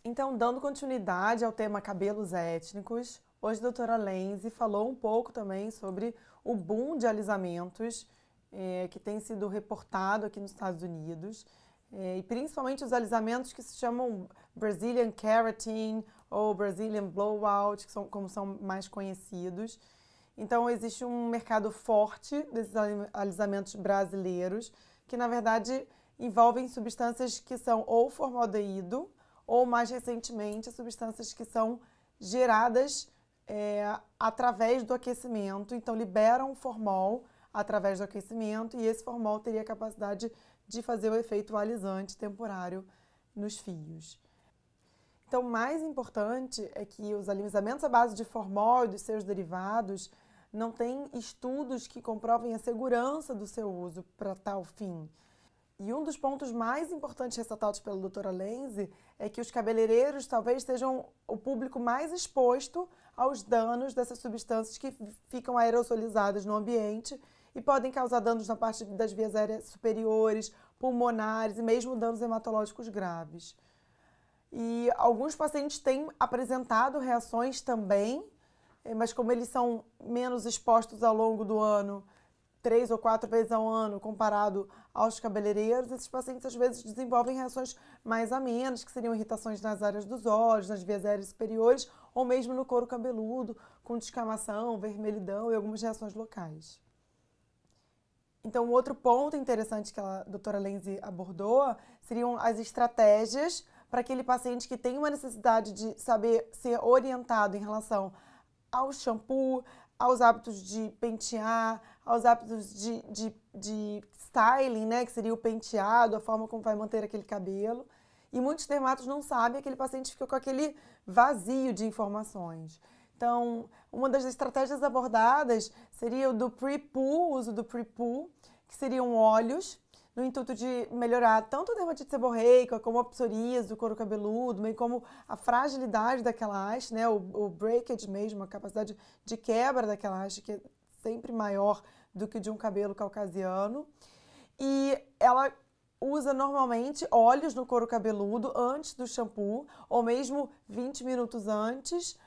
Então, dando continuidade ao tema cabelos étnicos, hoje a doutora Lenzi falou um pouco também sobre o boom de alisamentos que tem sido reportado aqui nos Estados Unidos, e principalmente os alisamentos que se chamam Brazilian Keratin ou Brazilian Blowout, que são como são mais conhecidos. Então, existe um mercado forte desses alisamentos brasileiros, que na verdade envolvem substâncias que são ou formaldeído, ou mais recentemente, substâncias que são geradas através do aquecimento, então liberam formol através do aquecimento e esse formol teria a capacidade de fazer o efeito alisante temporário nos fios. Então, o mais importante é que os alisamentos à base de formol e dos seus derivados não têm estudos que comprovem a segurança do seu uso para tal fim. E um dos pontos mais importantes ressaltados pela doutora Lenzi é que os cabeleireiros talvez sejam o público mais exposto aos danos dessas substâncias que ficam aerosolizadas no ambiente e podem causar danos na parte das vias aéreas superiores, pulmonares e mesmo danos hematológicos graves. E alguns pacientes têm apresentado reações também, mas como eles são menos expostos ao longo do ano, 3 ou 4 vezes ao ano, comparado aos cabeleireiros, esses pacientes às vezes desenvolvem reações mais amenas, que seriam irritações nas áreas dos olhos, nas vias aéreas superiores, ou mesmo no couro cabeludo, com descamação, vermelhidão e algumas reações locais. Então, um outro ponto interessante que a doutora Lenzi abordou seriam as estratégias para aquele paciente que tem uma necessidade de saber ser orientado em relação ao shampoo, aos hábitos de pentear, aos hábitos de styling, né, que seria o penteado, a forma como vai manter aquele cabelo. E muitos dermatos não sabem, aquele paciente fica com aquele vazio de informações. Então, uma das estratégias abordadas seria o do pre-poo, o uso do pre-poo, que seriam óleos, no intuito de melhorar tanto a dermatite seborreica, como a psoríase do couro cabeludo, bem como a fragilidade daquela haste, né, o breakage mesmo, a capacidade de quebra daquela haste, que é sempre maior do que de um cabelo caucasiano. E ela usa normalmente óleos no couro cabeludo antes do shampoo, ou mesmo 20 minutos antes,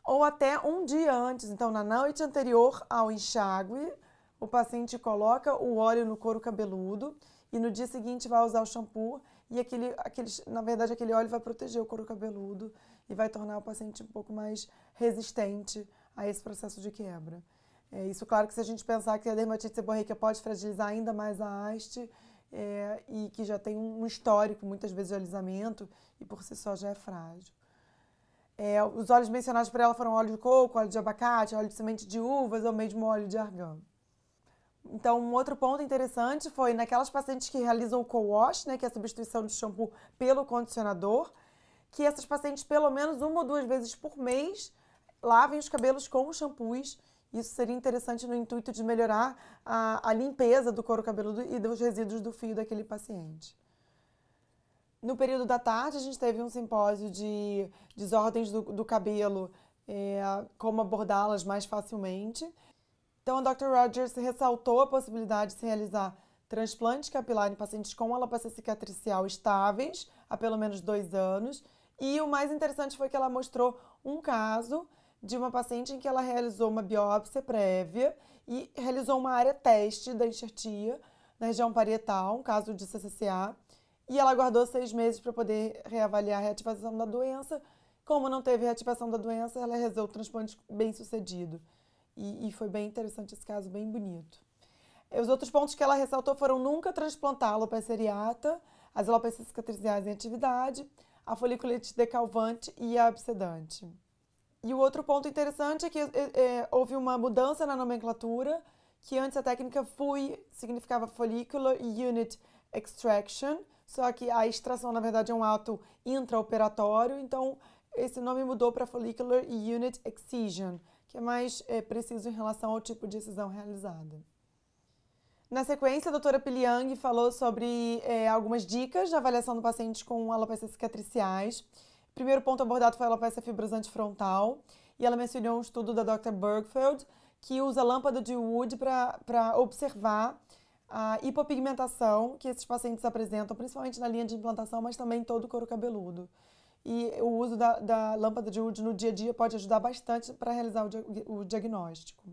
ou até um dia antes. Então, na noite anterior ao enxágue, o paciente coloca o óleo no couro cabeludo e no dia seguinte vai usar o shampoo e na verdade aquele óleo vai proteger o couro cabeludo e vai tornar o paciente um pouco mais resistente a esse processo de quebra. Isso, claro, que se a gente pensar que a dermatite seborreica pode fragilizar ainda mais a haste e que já tem um histórico, muitas vezes, de alisamento e por si só já é frágil. Os óleos mencionados por ela foram óleo de coco, óleo de abacate, óleo de semente de uvas ou mesmo óleo de argan. Então, um outro ponto interessante foi naquelas pacientes que realizam o co-wash, né, que é a substituição do shampoo pelo condicionador, que essas pacientes, pelo menos 1 ou 2 vezes por mês, lavem os cabelos com os shampoos. Isso seria interessante no intuito de melhorar a limpeza do couro cabeludo e dos resíduos do fio daquele paciente. No período da tarde, a gente teve um simpósio de desordens do cabelo, como abordá-las mais facilmente. Então, a Dr. Rogers ressaltou a possibilidade de se realizar transplante capilar em pacientes com alopecia cicatricial estáveis há pelo menos 2 anos. E o mais interessante foi que ela mostrou um caso de uma paciente em que ela realizou uma biópsia prévia e realizou uma área teste da enxertia na região parietal, um caso de CCCA, e ela aguardou 6 meses para poder reavaliar a reativação da doença. Como não teve reativação da doença, ela realizou o transplante bem sucedido. E foi bem interessante esse caso, bem bonito. Os outros pontos que ela ressaltou foram nunca transplantar a alopecia areata, as alopecias cicatriciais em atividade, a foliculite decalvante e a abscedante. E o outro ponto interessante é que houve uma mudança na nomenclatura, que antes a técnica FUI significava Follicular Unit Extraction, só que a extração, na verdade, é um ato intraoperatório, então esse nome mudou para Follicular Unit Excision, que é mais preciso em relação ao tipo de excisão realizada. Na sequência, a doutora Piliang falou sobre algumas dicas de avaliação do paciente com alopecias cicatriciais. O primeiro ponto abordado foi a alopecia fibrosante frontal, e ela mencionou um estudo da Dr. Bergfeld, que usa lâmpada de Wood para observar a hipopigmentação que esses pacientes apresentam, principalmente na linha de implantação, mas também em todo o couro cabeludo. e o uso da lâmpada de Wood no dia a dia pode ajudar bastante para realizar o diagnóstico.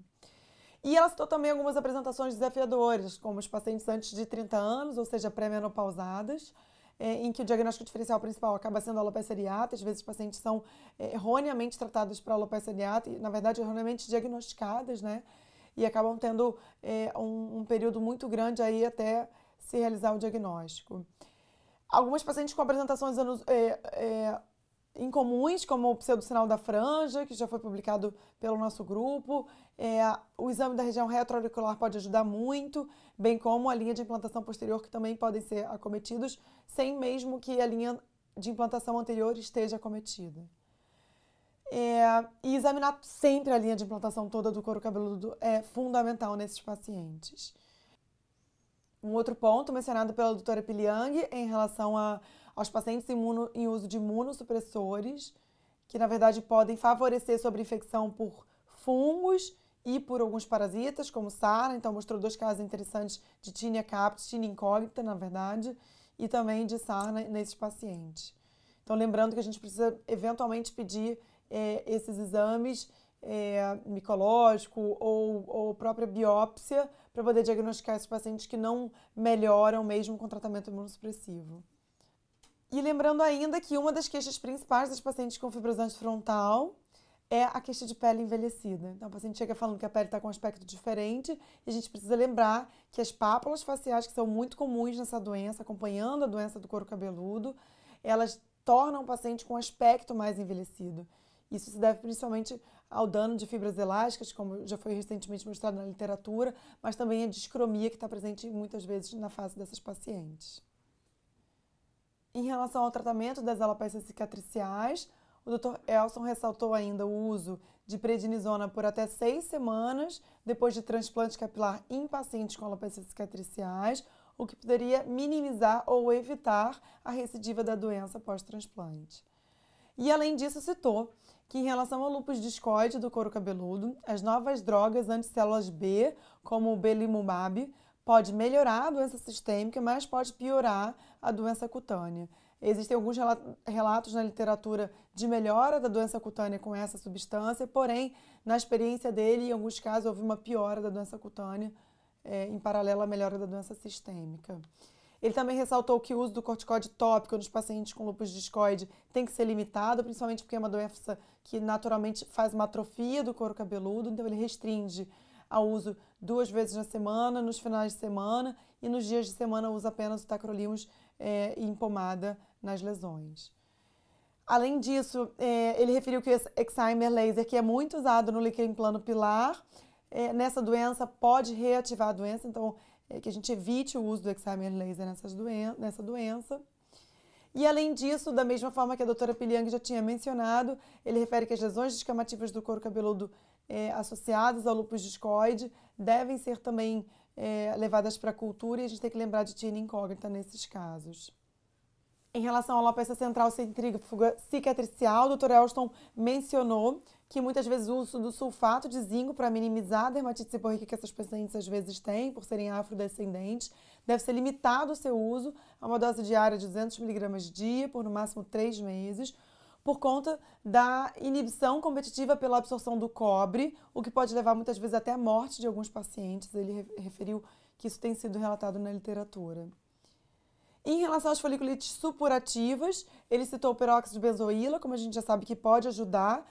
E ela citou também algumas apresentações desafiadoras, como os pacientes antes de 30 anos, ou seja, pré-menopausadas, em que o diagnóstico diferencial principal acaba sendo a alopecia areata. Às vezes os pacientes são erroneamente tratados para alopecia areata e, na verdade, erroneamente diagnosticadas, né? E acabam tendo um período muito grande aí até se realizar o diagnóstico. Algumas pacientes com apresentações incomuns, como o pseudocinal da franja, que já foi publicado pelo nosso grupo. O exame da região retroauricular pode ajudar muito, bem como a linha de implantação posterior, que também podem ser acometidos, sem mesmo que a linha de implantação anterior esteja acometida. E examinar sempre a linha de implantação toda do couro cabeludo é fundamental nesses pacientes. Um outro ponto mencionado pela doutora Piliang em relação aos pacientes em uso de imunossupressores, que na verdade podem favorecer sobreinfecção por fungos e por alguns parasitas, como sarna. Então mostrou 2 casos interessantes de Tinea capitis, Tinea incógnita, na verdade, e também de sarna nesses pacientes. Então lembrando que a gente precisa eventualmente pedir esses exames micológico ou própria biópsia para poder diagnosticar esses pacientes que não melhoram mesmo com tratamento imunossupressivo. E lembrando ainda que uma das queixas principais dos pacientes com fibrosante frontal é a queixa de pele envelhecida. Então, o paciente chega falando que a pele está com um aspecto diferente e a gente precisa lembrar que as pápulas faciais, que são muito comuns nessa doença, acompanhando a doença do couro cabeludo, elas tornam o paciente com um aspecto mais envelhecido. Isso se deve principalmente ao dano de fibras elásticas, como já foi recentemente mostrado na literatura, mas também a discromia que está presente muitas vezes na face dessas pacientes. Em relação ao tratamento das alopécias cicatriciais, o Dr. Elson ressaltou ainda o uso de prednisona por até 6 semanas depois de transplante capilar em pacientes com alopécias cicatriciais, o que poderia minimizar ou evitar a recidiva da doença pós-transplante. E além disso, citou que em relação ao lúpus discoide do couro cabeludo, as novas drogas anticélulas B, como o belimumab, pode melhorar a doença sistêmica, mas pode piorar a doença cutânea. Existem alguns relatos na literatura de melhora da doença cutânea com essa substância, porém, na experiência dele, em alguns casos, houve uma piora da doença cutânea em paralelo à melhora da doença sistêmica. Ele também ressaltou que o uso do corticoide tópico nos pacientes com lúpus discoide tem que ser limitado, principalmente porque é uma doença que naturalmente faz uma atrofia do couro cabeludo, então ele restringe ao uso 2 vezes na semana, nos finais de semana, e nos dias de semana usa apenas o tacrolimus em pomada nas lesões. Além disso, ele referiu que o Excimer laser, que é muito usado no líquen plano pilar, nessa doença pode reativar a doença, então que a gente evite o uso do Excimer laser nessa doença. E além disso, da mesma forma que a doutora Piliang já tinha mencionado, ele refere que as lesões descamativas do couro cabeludo associadas ao lúpus discoide devem ser também levadas para a cultura, e a gente tem que lembrar de Tinea incógnita nesses casos. Em relação à alopecia central centrífuga cicatricial, o Dr. Elston mencionou que muitas vezes o uso do sulfato de zinco para minimizar a dermatite seborreica que essas pacientes às vezes têm, por serem afrodescendentes, deve ser limitado o seu uso a uma dose diária de 200 mg dia por no máximo 3 meses, por conta da inibição competitiva pela absorção do cobre, o que pode levar muitas vezes até a morte de alguns pacientes. Ele referiu que isso tem sido relatado na literatura. Em relação às foliculites supurativas, ele citou o peróxido de benzoíla, como a gente já sabe que pode ajudar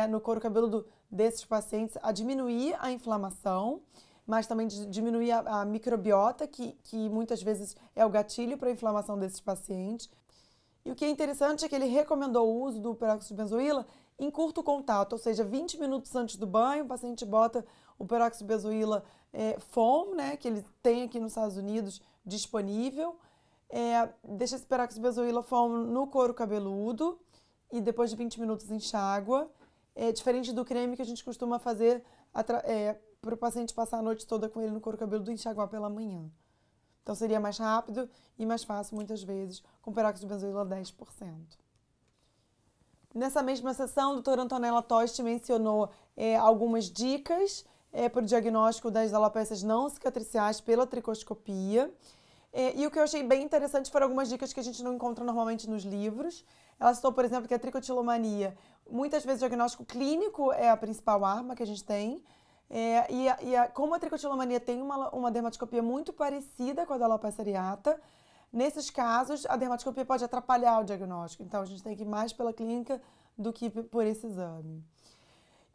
no couro cabeludo desses pacientes a diminuir a inflamação, mas também diminuir a microbiota, que muitas vezes é o gatilho para a inflamação desses pacientes. E o que é interessante é que ele recomendou o uso do peróxido de benzoíla em curto contato, ou seja, 20 minutos antes do banho, o paciente bota o peróxido de benzoíla foam, né, que ele tem aqui nos Estados Unidos disponível, deixa esse peróxido de benzoíla foam no couro cabeludo e depois de 20 minutos enxágua, diferente do creme que a gente costuma fazer para o paciente passar a noite toda com ele no couro cabeludo e enxaguar pela manhã. Então seria mais rápido e mais fácil muitas vezes com peróxido de benzoíla 10%. Nessa mesma sessão, a doutora Antonella Tosti mencionou algumas dicas para o diagnóstico das alopécias não cicatriciais pela tricoscopia. E o que eu achei bem interessante foram algumas dicas que a gente não encontra normalmente nos livros. Ela citou, por exemplo, que a tricotilomania, muitas vezes o diagnóstico clínico é a principal arma que a gente tem. Como a tricotilomania tem uma dermatoscopia muito parecida com a da alopecia areata, nesses casos a dermatoscopia pode atrapalhar o diagnóstico. Então a gente tem que ir mais pela clínica do que por esse exame.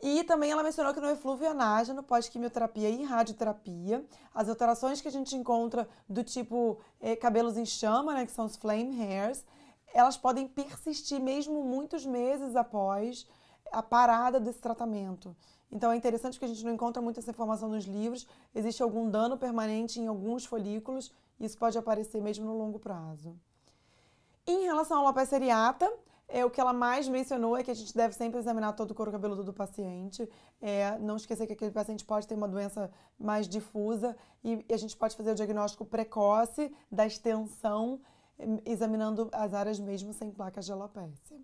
E também ela mencionou que no eflúvio anágeno, pós-quimioterapia e radioterapia, as alterações que a gente encontra do tipo cabelos em chama, né, que são os flame hairs, elas podem persistir mesmo muitos meses após a parada desse tratamento. Então é interessante que a gente não encontra muito essa informação nos livros, existe algum dano permanente em alguns folículos, e isso pode aparecer mesmo no longo prazo. Em relação à alopecia areata, o que ela mais mencionou é que a gente deve sempre examinar todo o couro cabeludo do paciente, não esquecer que aquele paciente pode ter uma doença mais difusa e a gente pode fazer o diagnóstico precoce da extensão, examinando as áreas mesmo sem placas de alopecia.